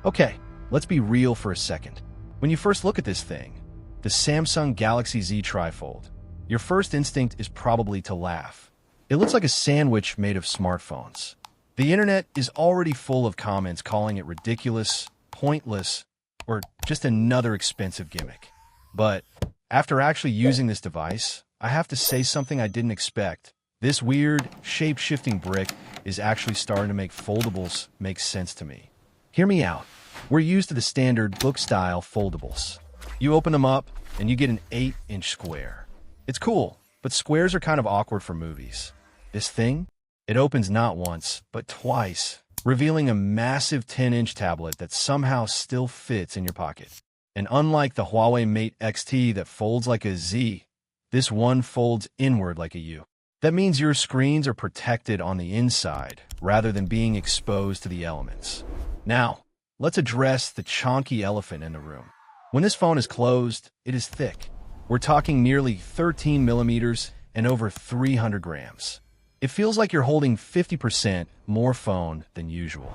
Okay, let's be real for a second. When you first look at this thing, the Samsung Galaxy Z Trifold, your first instinct is probably to laugh. It looks like a sandwich made of smartphones. The internet is already full of comments calling it ridiculous, pointless, or just another expensive gimmick. But after actually using this device, I have to say something I didn't expect. This weird, shape-shifting brick is actually starting to make foldables make sense to me. Hear me out. We're used to the standard book-style foldables. You open them up, and you get an 8-inch square. It's cool, but squares are kind of awkward for movies. This thing? It opens not once, but twice, revealing a massive 10-inch tablet that somehow still fits in your pocket. And unlike the Huawei Mate XT that folds like a Z, this one folds inward like a U. That means your screens are protected on the inside, rather than being exposed to the elements. Now, let's address the chonky elephant in the room. When this phone is closed, it is thick. We're talking nearly 13 millimeters and over 300 grams. It feels like you're holding 50% more phone than usual.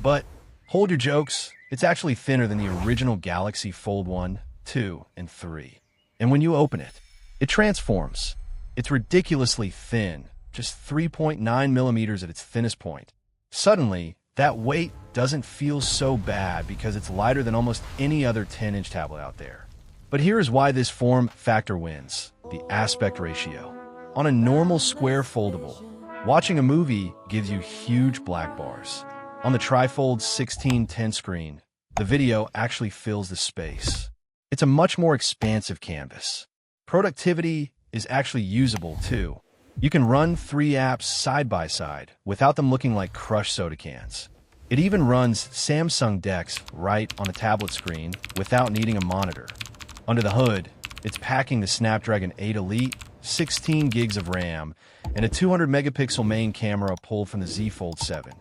But hold your jokes, it's actually thinner than the original Galaxy Fold 1, 2, and 3. And when you open it, it transforms. It's ridiculously thin, just 3.9 millimeters at its thinnest point. Suddenly, that weight doesn't feel so bad because it's lighter than almost any other 10-inch tablet out there. But here is why this form factor wins: the aspect ratio. On a normal square foldable, watching a movie gives you huge black bars. On the Trifold 16:10 screen, the video actually fills the space. It's a much more expansive canvas. Productivity is actually usable too. You can run 3 apps side by side without them looking like crushed soda cans. It even runs Samsung DeX right on the tablet screen without needing a monitor. Under the hood, it's packing the Snapdragon 8 Elite, 16 gigs of RAM, and a 200 megapixel main camera pulled from the Z Fold 7.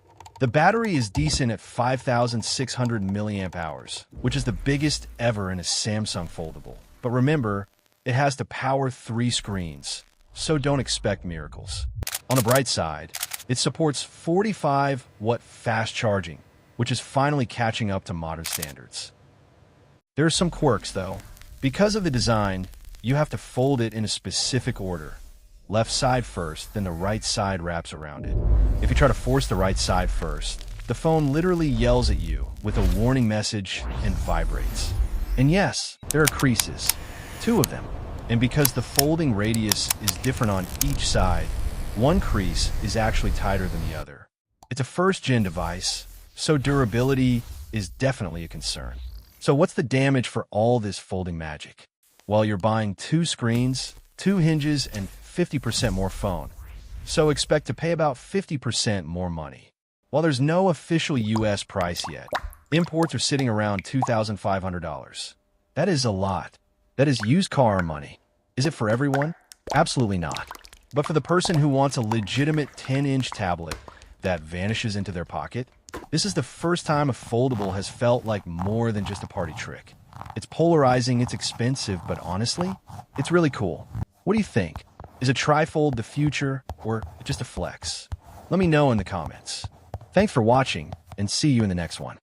The battery is decent at 5,600 milliamp hours, which is the biggest ever in a Samsung foldable. But remember, it has to power 3 screens, so don't expect miracles. On the bright side, it supports 45-watt fast charging, which is finally catching up to modern standards. There are some quirks, though. Because of the design, you have to fold it in a specific order. Left side first, then the right side wraps around it. If you try to force the right side first, the phone literally yells at you with a warning message and vibrates. And yes, there are creases. 2 of them. And because the folding radius is different on each side, one crease is actually tighter than the other. It's a first-gen device, so durability is definitely a concern. So what's the damage for all this folding magic? Well, you're buying 2 screens, 2 hinges, and 50% more phone. So expect to pay about 50% more money. While there's no official US price yet, imports are sitting around $2,500. That is a lot. That is used car money. Is it for everyone? Absolutely not. But for the person who wants a legitimate 10-inch tablet that vanishes into their pocket, this is the first time a foldable has felt like more than just a party trick. It's polarizing, it's expensive, but honestly, it's really cool. What do you think? Is a trifold the future, or just a flex? Let me know in the comments. Thanks for watching, and see you in the next one.